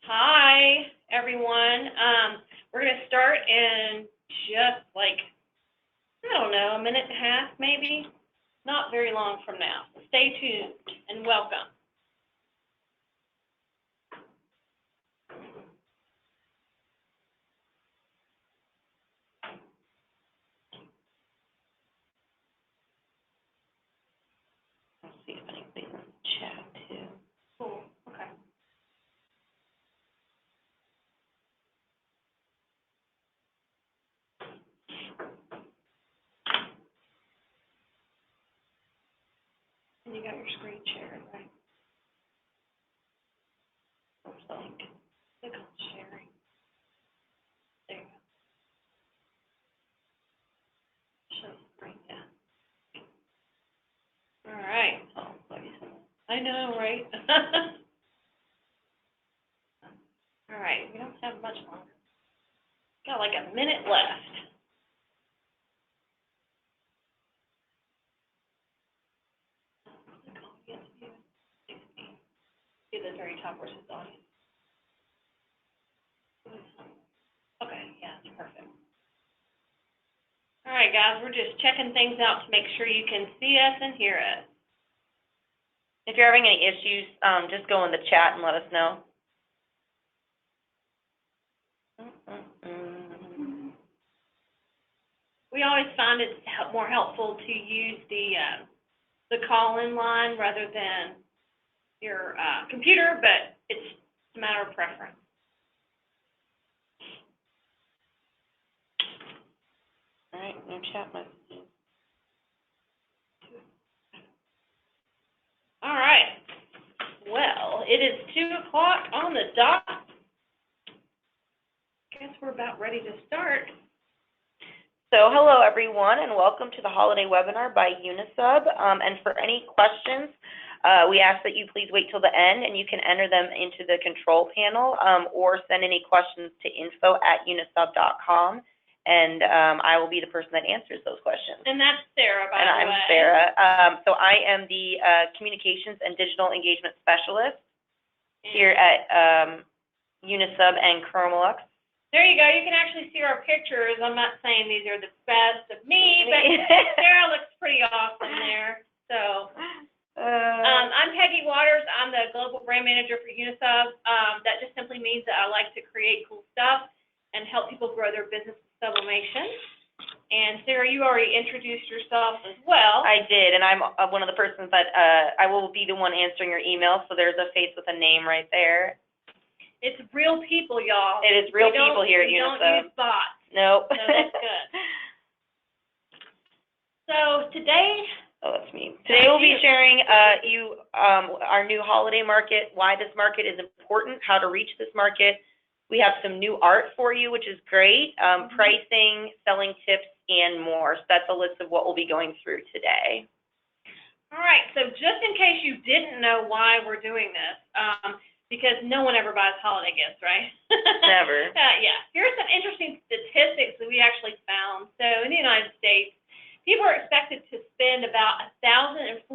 Hi, everyone. We're going to start in just like, I don't know, a minute and a half maybe. Not very long from now. Stay tuned and welcome. Let's see if anybody's in the chat too. Cool. Okay. And you got your screen shared, right? Looks like. Click on sharing. There you go. Show the screen, yeah. All right. Oh, I know, right? All right, we don't have much longer. Got like a minute left. See the very top where it says audience. Okay, yeah, that's perfect. All right, guys, we're just checking things out to make sure you can see us and hear us. If you're having any issues, just go in the chat and let us know. We always find it more helpful to use the call-in line rather than your computer, but it's a matter of preference. All right, no chat messages. All right. Well, it is 2 o'clock on the dot. Guess we're about ready to start. So hello, everyone, and welcome to the holiday webinar by Unisub. And for any questions, we ask that you please wait till the end, and you can enter them into the control panel or send any questions to info@unisub.com, and I will be the person that answers those questions. And that's Sarah, by the way. And I'm Sarah. So I am the Communications and Digital Engagement Specialist here at Unisub and ChromaLuxe. There you go. You can actually see our pictures. I'm not saying these are the best of me, but Sarah looks pretty awesome there. So I'm Peggy Waters. I'm the Global Brand Manager for Unisub. That just simply means that I like to create cool stuff and help people grow their business with sublimation. And Sarah, you already introduced yourself as well. I did, and I'm one of the persons that I will be the one answering your email, so there's a face with a name right there. It's real people, y'all. It is real people here at Unisub. Don't use bots. Nope. So that's good. So today, that's me. Today we'll be sharing our new holiday market, why this market is important, how to reach this market. We have some new art for you, which is great, pricing, selling tips, and more. So that's a list of what we'll be going through today. All right, so just in case you didn't know why we're doing this, because no one ever buys holiday gifts, right? Never. Yeah. Here's some interesting statistics that we actually found. So in the United States, people are expected to spend about $1,048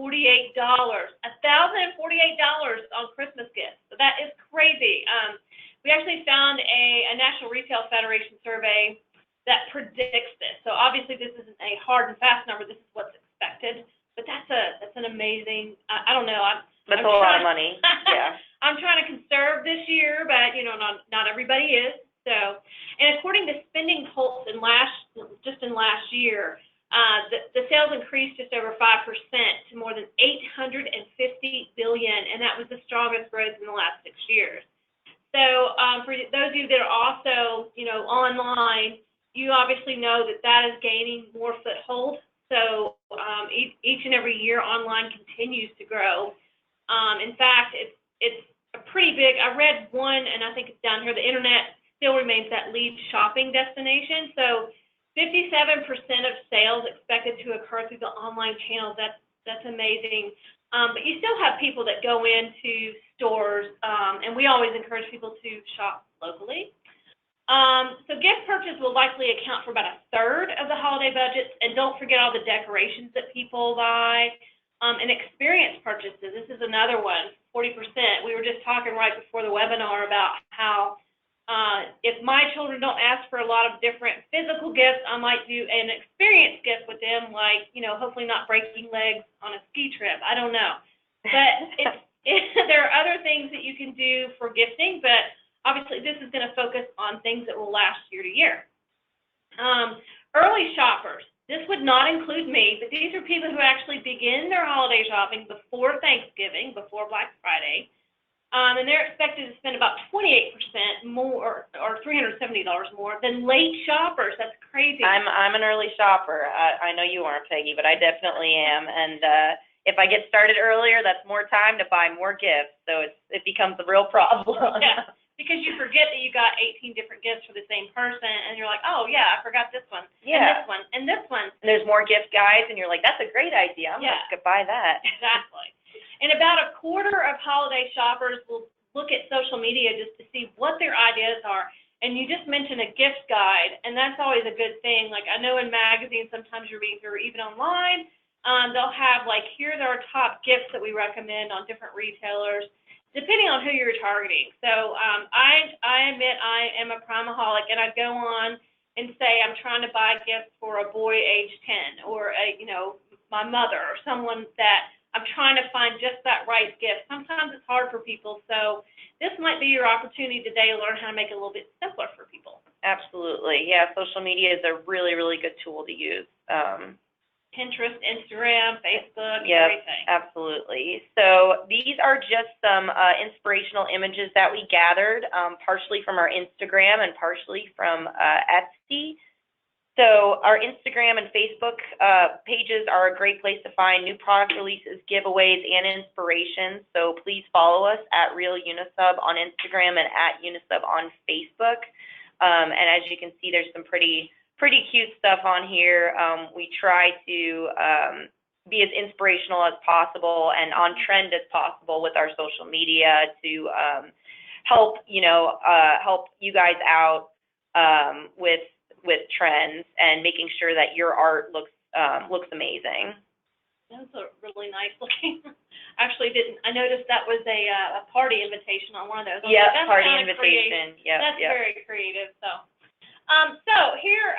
on Christmas gifts. So that is crazy. We actually found a National Retail Federation survey that predicts this. So obviously this isn't a hard and fast number. This is what's expected. But that's an amazing, I don't know. That's a lot of money. Yeah. I'm trying to conserve this year, but you know, not everybody is. So, and according to Spending Pulse in last year, the sales increased just over 5% to more than $850 billion, and that was the strongest growth in the last 6 years. So, for those of you that are also, you know, online, you obviously know that is gaining more foothold. So, each and every year, online continues to grow. In fact, it's a pretty big, I read one, and I think it's down here, the internet still remains that lead shopping destination. So 57% of sales expected to occur through the online channels. That's amazing. But you still have people that go into stores, and we always encourage people to shop locally. So gift purchase will likely account for about 1/3 of the holiday budgets, and don't forget all the decorations that people buy. And experience purchases, this is another one. 40%. We were just talking right before the webinar about how if my children don't ask for a lot of different physical gifts, I might do an experience gift with them, like, you know, hopefully not breaking legs on a ski trip. I don't know. But there are other things that you can do for gifting, but obviously this is going to focus on things that will last year to year. Early shoppers. This would not include me, but these are people who actually begin their holiday shopping before Thanksgiving, before Black Friday. And they're expected to spend about 28% more, or $370 more than late shoppers. That's crazy. I'm an early shopper. I know you aren't, Peggy, but I definitely am. And if I get started earlier, that's more time to buy more gifts. So it becomes a real problem. Yeah, because you forget that you got 18 different gifts for the same person, and you're like, oh yeah, I forgot this one, and this one, and this one. And there's more gift guides, and you're like, that's a great idea. I'm gonna buy that. Exactly. And about a quarter of holiday shoppers will look at social media just to see what their ideas are. And you just mentioned a gift guide, and that's always a good thing. Like, I know in magazines sometimes you're reading through, or even online, they'll have, like, here's our top gifts that we recommend on different retailers, depending on who you're targeting. So I admit I am a primaholic, and I go on and say I'm trying to buy gifts for a boy age 10, or my mother, or someone that I'm trying to find just that right gift. Sometimes it's hard for people, so this might be your opportunity today to learn how to make it a little bit simpler for people. Absolutely. Yeah, social media is a really, really good tool to use. Pinterest, Instagram, Facebook, Yes, everything. absolutely. So these are just some inspirational images that we gathered, partially from our Instagram and partially from Etsy. So our Instagram and Facebook pages are a great place to find new product releases, giveaways, and inspirations. So please follow us at Real Unisub on Instagram and at Unisub on Facebook. And as you can see, there's some pretty cute stuff on here. We try to be as inspirational as possible and on trend as possible with our social media to help you guys out with trends and making sure that your art looks amazing. That's a really nice looking. Actually, I noticed that was a party invitation on one of those. Yeah, party invitation. Yeah, that's very creative. So here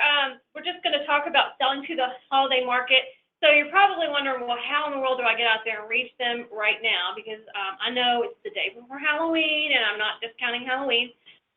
we're just going to talk about selling to the holiday market. So you're probably wondering, well, how in the world do I get out there and reach them right now? Because I know it's the day before Halloween, and I'm not discounting Halloween,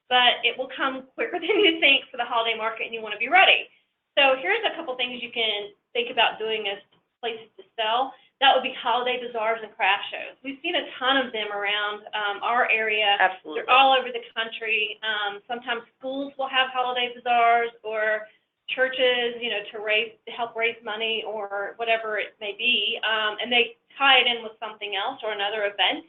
but it will come quicker than you think for the holiday market, and you want to be ready. So here's a couple things you can think about doing as places to sell. That would be holiday bazaars and craft shows. We've seen a ton of them around our area. Absolutely. They're all over the country. Sometimes schools will have holiday bazaars, or churches, to help raise money or whatever it may be, and they tie it in with something else or another event.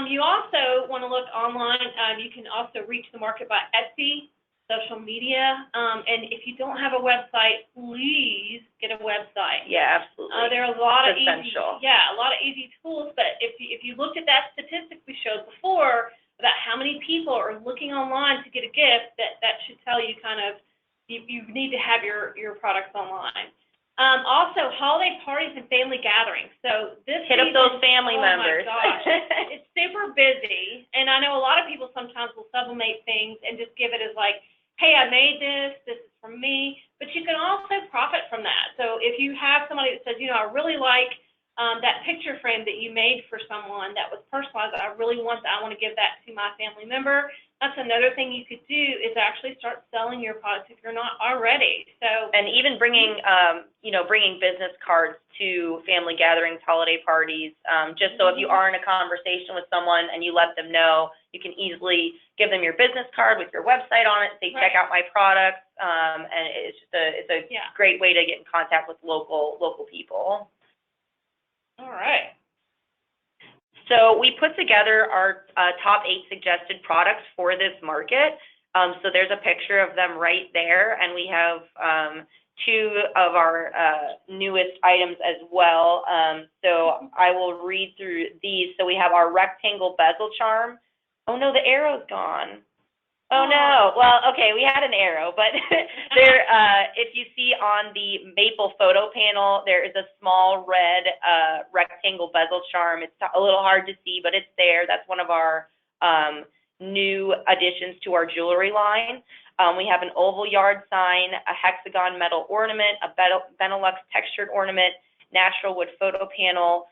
You also want to look online. You can also reach the market by Etsy, social media, and if you don't have a website, please get a website. Yeah, absolutely. There are a lot of essential. a lot of easy tools. But if you looked at that statistic we showed before about how many people are looking online to get a gift, that should tell you kind of you need to have your products online. Also, holiday parties and family gatherings. So this hit up those family members. Oh my gosh, it's super busy, and I know a lot of people sometimes will sublimate things and just give it as like, hey, I made this. This is from me. But you can also profit from that. So if you have somebody that says, I really like that picture frame that you made for someone that was personalized, I want to give that to my family member. That's another thing you could do, is actually start selling your products if you're not already. So, and even bringing business cards to family gatherings, holiday parties, just so if you are in a conversation with someone and you let them know, you can easily give them your business card with your website on it, say, check out my products, and it's a great way to get in contact with local people. All right. So we put together our top 8 suggested products for this market. So there's a picture of them right there, and we have 2 of our newest items as well. So I will read through these. So we have our rectangle bezel charm. Oh no, the arrow's gone. Oh no. Well, okay, we had an arrow, but there, if you see on the maple photo panel, there is a small red rectangle bezel charm. It's a little hard to see, but it's there. That's one of our new additions to our jewelry line. We have an oval yard sign, a hexagon metal ornament, a Benelux textured ornament, natural wood photo panel,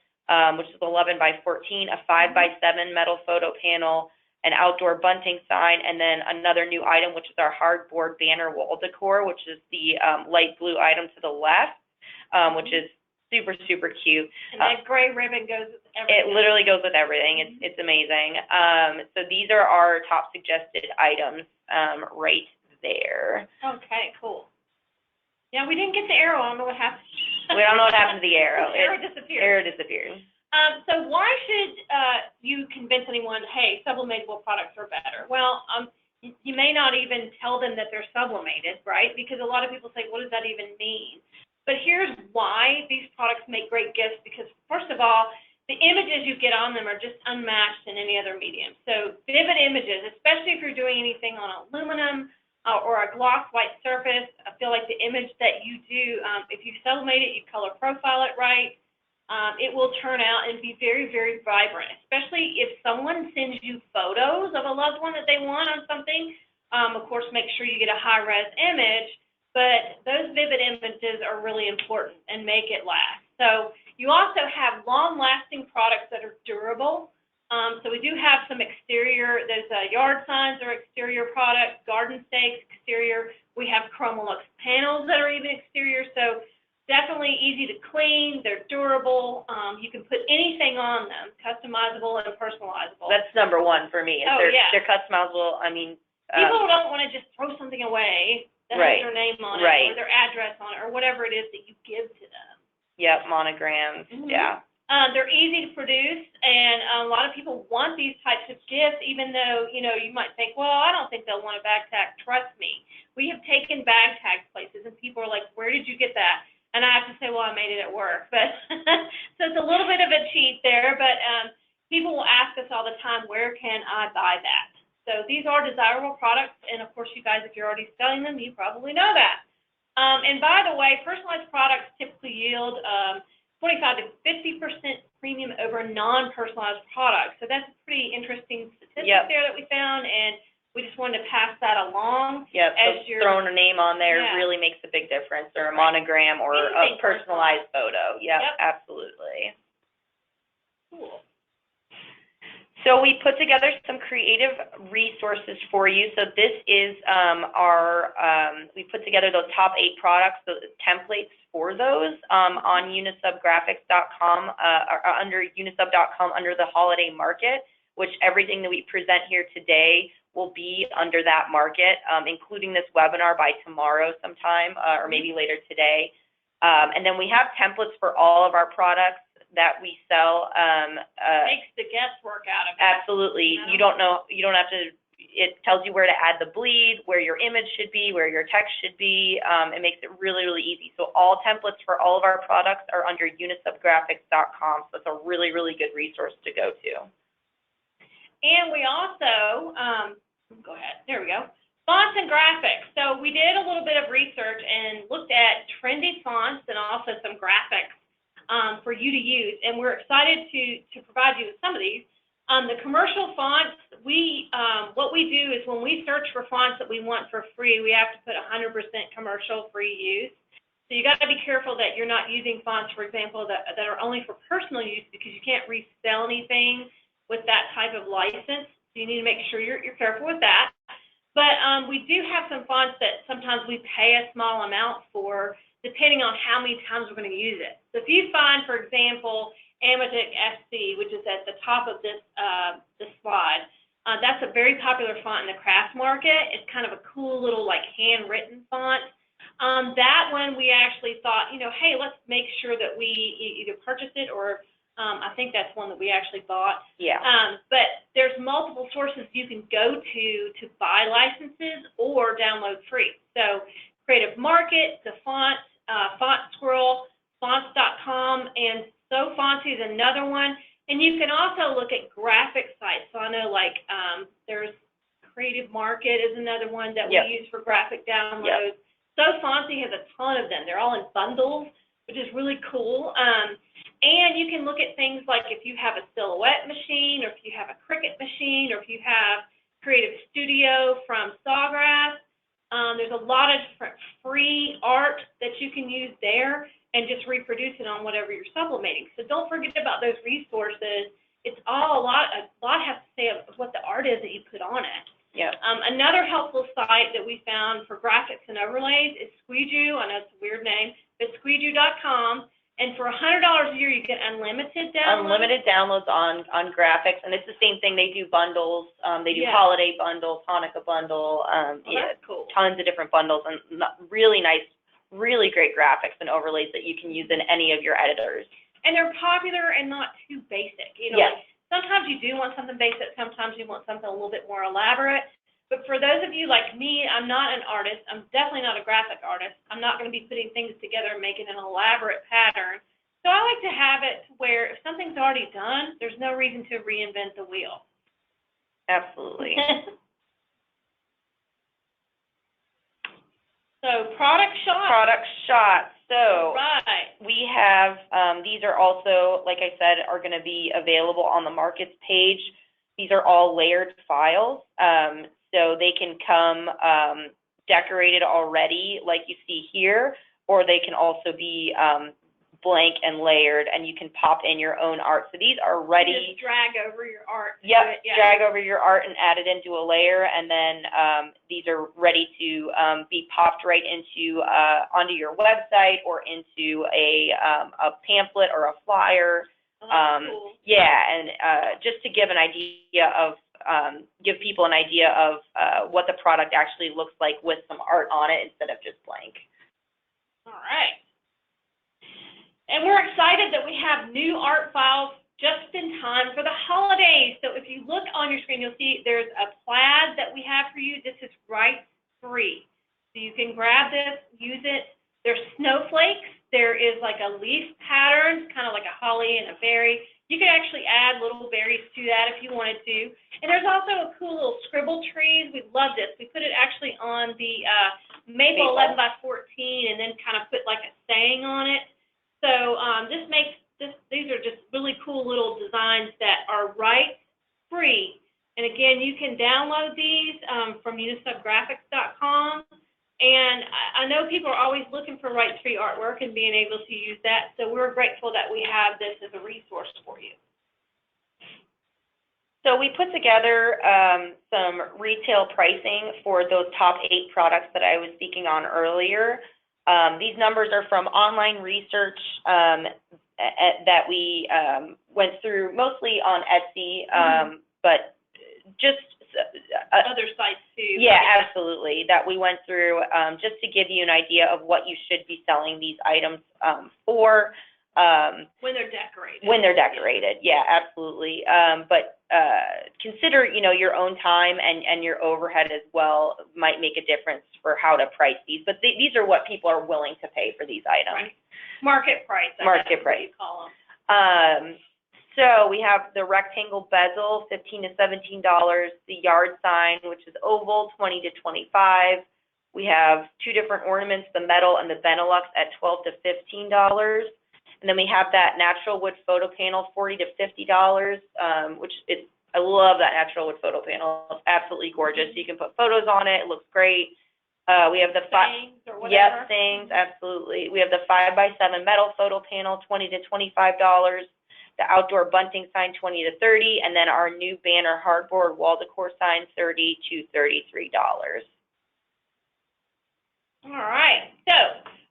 which is 11 by 14, a 5 by 7 metal photo panel, an outdoor bunting sign, and then another new item, which is our hardboard banner wall decor, which is the light blue item to the left, which is super, super cute. And that gray ribbon goes with everything. It literally goes with everything. It's amazing. So these are our top suggested items right there. Okay, cool. Yeah, we didn't get the arrow. I don't know what happened. We don't know what happened to the arrow. The arrow disappeared. Arrow disappeared. So why should you convince anyone, hey, sublimatable products are better? Well, you may not even tell them that they're sublimated, right? Because a lot of people say, what does that even mean? But here's why these products make great gifts, because first of all, the images you get on them are just unmatched in any other medium. So vivid images, especially if you're doing anything on aluminum or a gloss white surface, I feel like the image that you do, if you sublimate it, you color profile it right, it will turn out and be very, very vibrant, especially if someone sends you photos of a loved one that they want on something. Of course, make sure you get a high-res image, but those vivid images are really important and make it last. So you also have long-lasting products that are durable. So we do have some exterior, there's yard signs or exterior products, garden stakes, exterior. We have ChromaLuxe panels that are even exterior. So definitely easy to clean, they're durable, you can put anything on them, customizable and personalizable. That's number one for me. They're customizable. I mean, people don't want to just throw something away that has their name on it or their address on it or whatever it is that you give to them. Yep, monograms, yeah. They're easy to produce, and a lot of people want these types of gifts, even though, you know, you might think, well, I don't think they'll want a bag tag. Trust me. We have taken bag tags places, and people are like, where did you get that? And I have to say, well, I made it at work. But so it's a little bit of a cheat there, but people will ask us all the time, where can I buy that? So these are desirable products, and of course, you guys, if you're already selling them, you probably know that. And by the way, personalized products typically yield 25 to 50% premium over non-personalized products. So that's a pretty interesting statistic there that we found, and we just wanted to pass that along. Yep, so throwing a name on there really makes a big difference, or a monogram, or a personalized photo. Yep, absolutely. Cool. So we put together some creative resources for you. So this is we put together those top 8 products, the templates for those on unisubgraphics.com, or under unisub.com under the holiday market, which everything that we present here today will be under that market, including this webinar by tomorrow sometime, or maybe later today. And then we have templates for all of our products that we sell. Makes the guesswork out of it. Absolutely. You don't have to, it tells you where to add the bleed, where your image should be, where your text should be. It makes it really, really easy. So all templates for all of our products are under unisubgraphics.com. So it's a really, really good resource to go to. And we also, go ahead, there we go, fonts and graphics. So we did a little bit of research and looked at trendy fonts and also some graphics for you to use, and we're excited to provide you with some of these. The commercial fonts, what we do is when we search for fonts that we want for free, we have to put 100% commercial free use. So you got to be careful that you're not using fonts, for example, that are only for personal use, because you can't resell anything with that type of license. So you need to make sure you're careful with that. But we do have some fonts that sometimes we pay a small amount for, depending on how many times we're going to use it. So if you find, for example, Amatic SC, which is at the top of this slide, that's a very popular font in the craft market. It's kind of a cool little like handwritten font. That one we actually thought, hey, let's make sure that we either purchase it or I think that's one that we actually bought. Yeah. But there's multiple sources you can go to buy licenses or download free. So Creative Market, the Font, Font Squirrel, fonts.com, and SoFonty is another one. And you can also look at graphic sites. So I know there's Creative Market is another one that we Yep. use for graphic downloads. So Fonzie has a ton of them. They're all in bundles, which is really cool. And you can look at things like if you have a Silhouette machine, or if you have a Cricut machine, or if you have Creative Studio from Sawgrass. There's a lot of different free art that you can use there and just reproduce it on whatever you're sublimating. So don't forget about those resources. It's all a lot has to say of what the art is that you put on it. Yep. Another helpful site that we found for graphics and overlays is Squeegee. I know it's a weird name, but squeegee.com. And for $100 a year, you get unlimited downloads. Unlimited downloads on graphics, and it's the same thing. They do bundles. They do holiday bundles, Hanukkah bundle. That's cool. Tons of different bundles, and really nice, really great graphics and overlays that you can use in any of your editors. And they're popular and not too basic. You know, like sometimes you do want something basic. Sometimes you want something a little bit more elaborate. But for those of you like me, I'm not an artist. I'm definitely not a graphic artist. I'm not going to be putting things together and making an elaborate pattern. So I like to have it where if something's already done, there's no reason to reinvent the wheel. Absolutely. So product shots. Product shots. So we have, these are also, like I said, are going to be available on the Markets page. These are all layered files. So they can come decorated already, like you see here, or they can also be blank and layered, and you can pop in your own art. So these are ready. You just drag over your art. Yep, drag over your art and add it into a layer, and then these are ready to be popped right into onto your website or into a pamphlet or a flyer. Cool. Yeah, and just to give an idea of give people an idea of what the product actually looks like with some art on it instead of just blank. All right. And we're excited that we have new art files just in time for the holidays. So if you look on your screen, you'll see there's a plaid that we have for you. This is rights-free. So you can grab this, use it. There's snowflakes. There is like a leaf pattern, kind of like a holly and a berry. You could actually add little berries to that if you wanted to. And there's also a cool little scribble trees. We love this. We put it actually on the maple 11 by 14 and then kind of put like a saying on it. So these are just really cool little designs that are rights-free. And again, you can download these from unisubgraphics.com. And I know people are always looking for rights-free artwork and being able to use that. So we're grateful that we have this as a resource for you. So we put together some retail pricing for those top 8 products that I was speaking on earlier. These numbers are from online research that we went through mostly on Etsy, but just other sites too. Yeah, absolutely, that we went through just to give you an idea of what you should be selling these items for. When they're decorated. When they're decorated, yeah, absolutely. But consider, your own time and your overhead as well might make a difference for how to price these. But these are what people are willing to pay for these items. Right. Market price. Market price. What you call them. So we have the rectangle bezel, $15 to $17. The yard sign, which is oval, $20 to $25. We have 2 different ornaments, the metal and the Benelux, at $12 to $15. And then we have that natural wood photo panel, $40 to $50, which is, I love that natural wood photo panel. It's absolutely gorgeous. You can put photos on it. It looks great. We have the things or whatever. things, absolutely. We have the 5x7 metal photo panel, $20 to $25. The outdoor bunting sign, $20 to $30, and then our new banner hardboard wall decor sign, $30 to $33. All right. So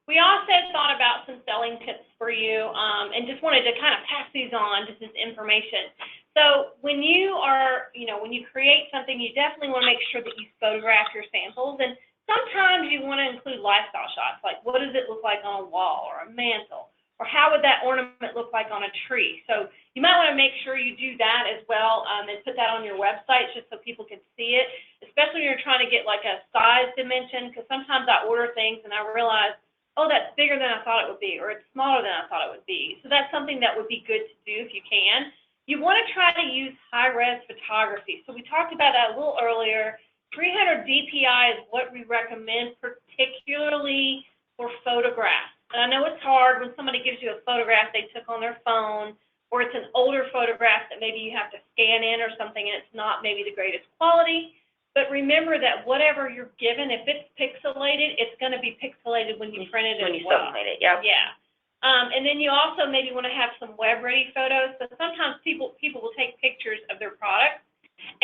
we also thought about some selling tips for you, and just wanted to kind of pass these on, just this information. So when you are, when you create something, you definitely want to make sure that you photograph your samples, and sometimes you want to include lifestyle shots, like what does it look like on a wall or a mantle? Or how would that ornament look like on a tree? So you might want to make sure you do that as well, and put that on your website just so people can see it, especially when you're trying to get like a size dimension, because sometimes I order things and I realize, oh, that's bigger than I thought it would be, or it's smaller than I thought it would be. So that's something that would be good to do if you can. You want to try to use high-res photography. So we talked about that a little earlier. 300 DPI is what we recommend, particularly for photographs. And I know it's hard when somebody gives you a photograph they took on their phone, or it's an older photograph that maybe you have to scan in or something and it's not maybe the greatest quality. But remember that whatever you're given, if it's pixelated, it's going to be pixelated when you print it as well. When you sublimate it, yeah. Yeah. And then you also maybe want to have some web-ready photos. So sometimes people will take pictures of their products,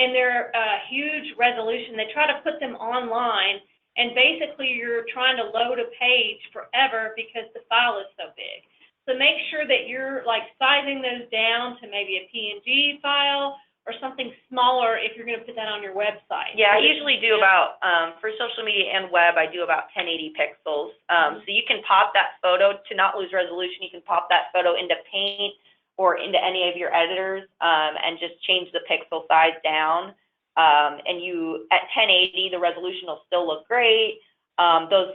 and they're huge resolution. They try to put them online, and basically you're trying to load a page forever because the file is so big. So make sure that you're like sizing those down to maybe a PNG file or something smaller if you're going to put that on your website. Yeah, I usually do about, for social media and web, I do about 1080 pixels. So you can pop that photo, to not lose resolution, you can pop that photo into Paint or into any of your editors and just change the pixel size down. And you, at 1080, the resolution will still look great. Those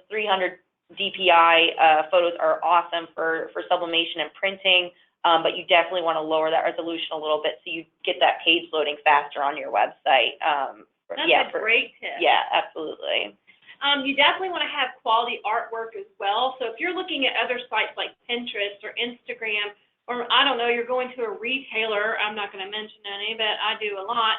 300 DPI photos are awesome for sublimation and printing. But you definitely want to lower that resolution a little bit so you get that page loading faster on your website. That's a great tip. Yeah, absolutely. You definitely want to have quality artwork as well. So if you're looking at other sites like Pinterest or Instagram, or I don't know, you're going to a retailer, I'm not going to mention any, but I do a lot,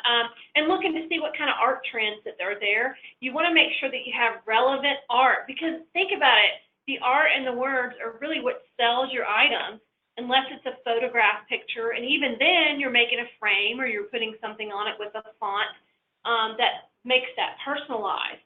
and looking to see what kind of art trends that are there, you want to make sure that you have relevant art, because think about it, the art and the words are really what sells your items, unless it's a photograph picture, and even then you're making a frame or you're putting something on it with a font that makes that personalized.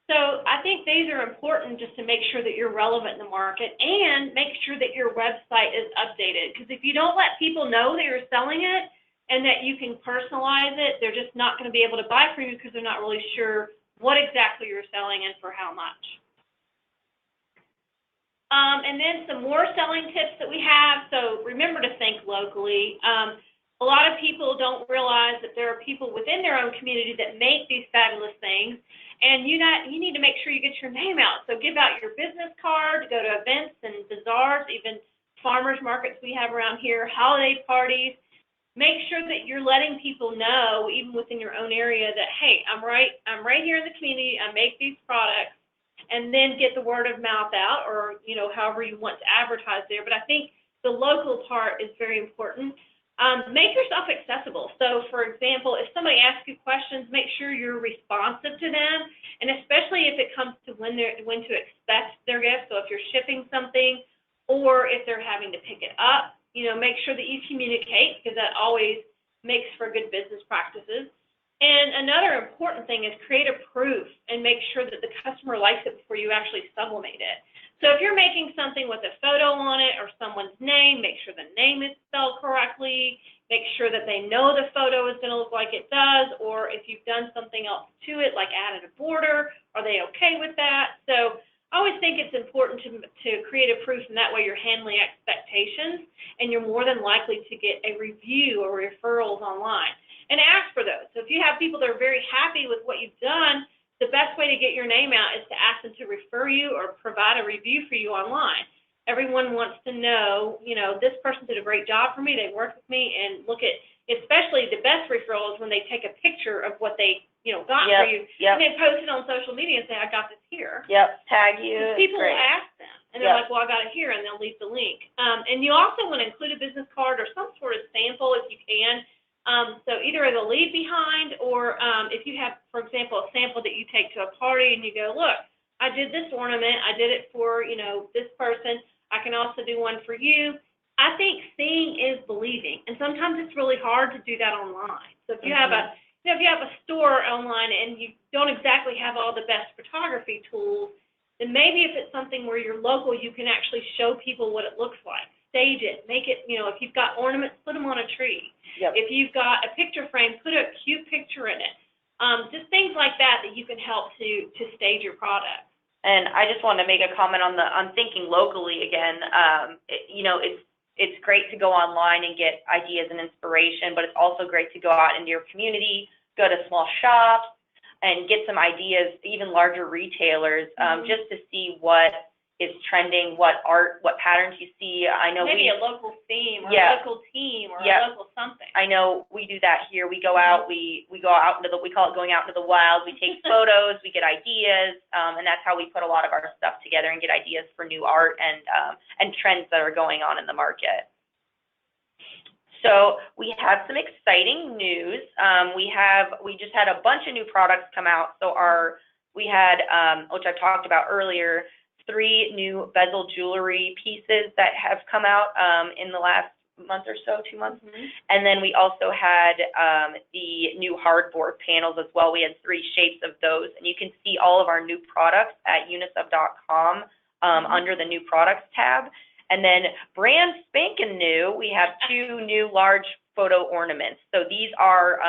So I think these are important just to make sure that you're relevant in the market and make sure that your website is updated, because if you don't let people know that you're selling it and that you can personalize it, they're just not going to be able to buy from you because they're not really sure what exactly you're selling and for how much. And then some more selling tips that we have. So remember to think locally. A lot of people don't realize that there are people within their own community that make these fabulous things, and you need to make sure you get your name out. So give out your business card, go to events and bazaars, even farmers markets we have around here, holiday parties. Make sure that you're letting people know, even within your own area, that hey, I'm right here in the community. I make these products. And then get the word of mouth out, or however you want to advertise there. But I think the local part is very important. Make yourself accessible. So, for example, if somebody asks you questions, make sure you're responsive to them, and especially if it comes to when to expect their gift. So if you're shipping something, or if they're having to pick it up, make sure that you communicate, because that always makes for good business practices. And another important thing is create a proof and make sure that the customer likes it before you actually sublimate it. So if you're making something with a photo on it or someone's name, make sure the name is spelled correctly. Make sure that they know the photo is going to look like it does, or if you've done something else to it, like added a border, are they okay with that? So I always think it's important to create a proof, and that way you're handling expectations, and you're more than likely to get a review or referrals online. And ask for those. So if you have people that are very happy with what you've done, the best way to get your name out is to ask them to refer you or provide a review for you online. Everyone wants to know, this person did a great job for me, they worked with me, and look at, especially the best referrals when they take a picture of what they, got for you, and they post it on social media and say, I got this here. Tag you. People will ask them, and they're like, well, I got it here, and they'll leave the link. And you also want to include a business card or some sort of sample if you can. So either as a leave behind, or if you have, for example, a sample that you take to a party and you go, look, I did this ornament, I did it for, this person, I can also do one for you. I think seeing is believing, and sometimes it's really hard to do that online. So if you have a store online and you don't exactly have all the best photography tools, then maybe if it's something where you're local, you can actually show people what it looks like. Stage it, make it, if you've got ornaments, put them on a tree. If you've got a picture frame, put a cute picture in it. Just things like that you can help to stage your product. And I just wanted to make a comment on thinking locally again. It's great to go online and get ideas and inspiration, but it's also great to go out into your community, go to small shops, and get some ideas, even larger retailers, just to see what is trending, what art, what patterns you see. I know maybe a local theme or yeah. a local team or Yeah. a local something. I know we do that here. We go out, we go out into we call it going out into the wild. We take photos, we get ideas, and that's how we put a lot of our stuff together and get ideas for new art and trends that are going on in the market. So we have some exciting news. We just had a bunch of new products come out. So we had, which I talked about earlier, 3 new bezel jewelry pieces that have come out in the last month or so, 2 months. And then we also had the new hardboard panels as well. We had 3 shapes of those. And you can see all of our new products at unisub.com under the new products tab. And then brand spanking new, we have 2 new large photo ornaments. So these are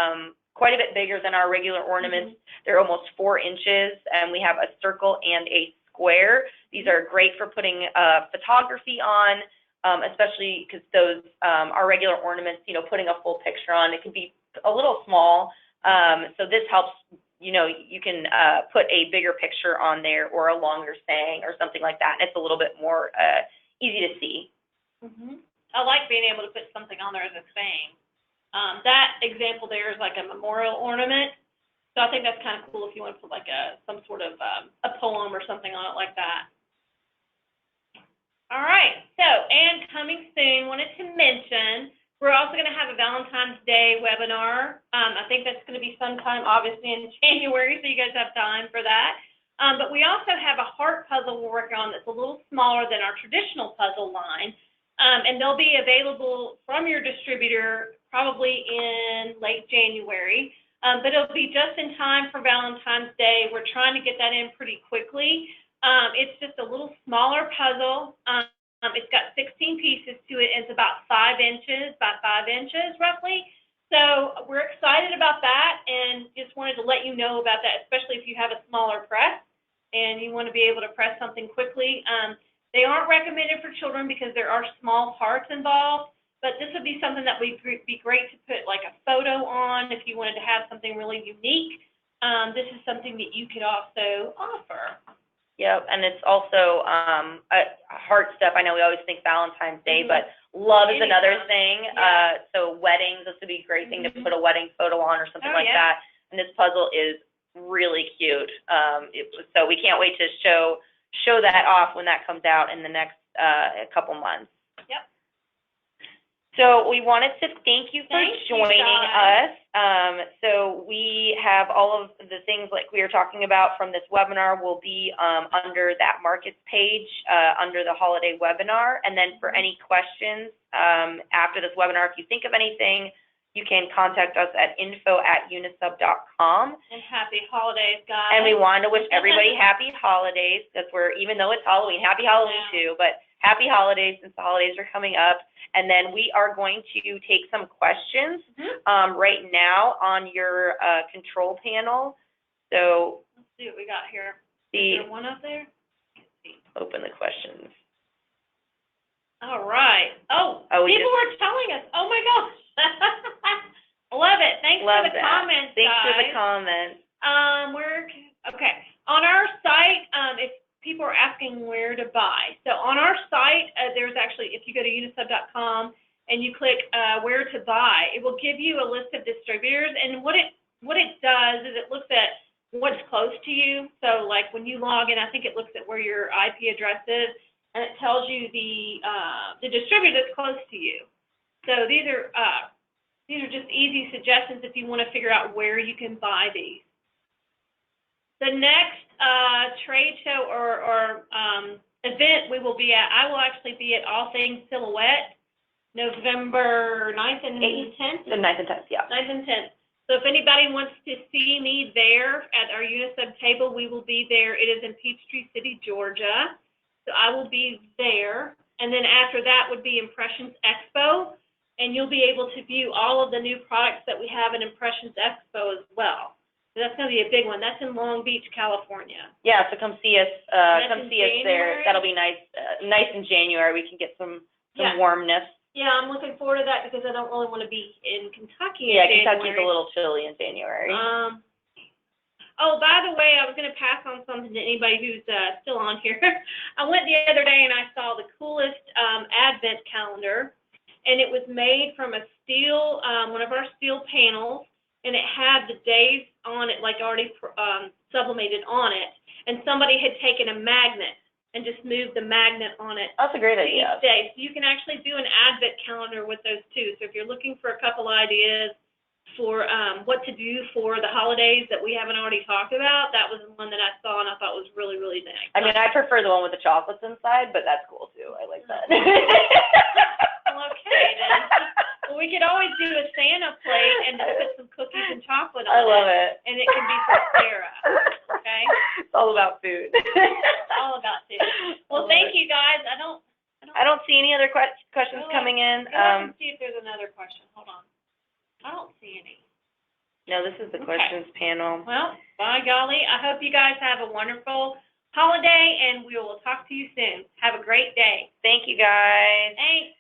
quite a bit bigger than our regular ornaments. They're almost 4 inches, and we have a circle and a square. These are great for putting photography on, especially because those our regular ornaments, you know, putting a full picture on, it can be a little small. So this helps, you know, you can put a bigger picture on there or a longer saying or something like that, and it's a little bit more easy to see. I like being able to put something on there as a saying. That example there is like a memorial ornament. So I think that's kind of cool if you want to put like some sort of a poem or something on it like that. All right, so, and coming soon, wanted to mention, we're also going to have a Valentine's Day webinar. I think that's going to be sometime, obviously, in January, so you guys have time for that. But we also have a heart puzzle we're working on that's a little smaller than our traditional puzzle line. And they'll be available from your distributor probably in late January. But it'll be just in time for Valentine's Day. We're trying to get that in pretty quickly. It's just a little smaller puzzle. It's got 16 pieces to it, and it's about 5 inches, roughly. So we're excited about that, and just wanted to let you know about that, especially if you have a smaller press and you want to be able to press something quickly. They aren't recommended for children because there are small parts involved. But this would be something that would be great to put like a photo on if you wanted to have something really unique. This is something that you could also offer. Yep, and it's also heart stuff. I know we always think Valentine's Day, but love is another thing. Yeah. So weddings, this would be a great thing to put a wedding photo on or something like that. And this puzzle is really cute. So we can't wait to show that off when that comes out in the next couple months. Yep. So we wanted to thank you for joining us. So we have all of the things like we were talking about from this webinar will be under that markets page under the holiday webinar. And then for any questions after this webinar, if you think of anything, you can contact us at info@unisub.com. And happy holidays, guys. And we wanted to wish everybody happy holidays. That's where, even though it's Halloween, happy Halloween too, but happy holidays since the holidays are coming up. And then we are going to take some questions right now on your control panel. So let's see what we got here. Is there one up there? Let's see. Open the questions. All right. Oh, people are telling us. Oh my gosh. Love it. Thanks for the comments, Thanks guys. for the comments. Okay. On our site, if people are asking where to buy. So on our site, there's actually, if you go to unisub.com and you click where to buy, it will give you a list of distributors. And what it does is it looks at what's close to you. So like when you log in, I think it looks at where your IP address is, and it tells you the distributor that's close to you. So these are just easy suggestions if you want to figure out where you can buy these. The next trade show or event we will be at, I will actually be at All Things Silhouette, November 9th and 10th? The 9th and 10th, yeah. 9th and 10th. So if anybody wants to see me there at our Unisub table, we will be there. It is in Peachtree City, Georgia. So I will be there. And then after that would be Impressions Expo, and you'll be able to view all of the new products that we have in Impressions Expo as well. So that's going to be a big one. That's in Long Beach, California. Yeah, so come see us. Come see us there. That'll be nice. Nice in January. We can get some warmness. Yeah, I'm looking forward to that because I don't really want to be in Kentucky. Yeah, Kentucky's a little chilly in January. Oh, by the way, I was going to pass on something to anybody who's still on here. I went the other day and I saw the coolest advent calendar, and it was made from a steel, one of our steel panels, and it had the days on it, like already sublimated on it, and somebody had taken a magnet and just moved the magnet on it. That's a great idea. Each day. So you can actually do an advent calendar with those too. So if you're looking for a couple ideas for what to do for the holidays that we haven't already talked about, that was the one that I saw and I thought was really, really nice. I mean, I prefer the one with the chocolates inside, but that's cool too. I like that. Well, okay, then. Well, we could always do a Santa plate and just put some cookies and chocolate on it. I love it. And it can be for Sarah. Okay? It's all about food. It's all about food. Well, thank you guys. I don't see any other questions coming in. Go ahead and see if there's another question. Hold on. I don't see any. No, this is the questions panel. Well, by golly, I hope you guys have a wonderful holiday, and we will talk to you soon. Have a great day. Thank you, guys. Thanks.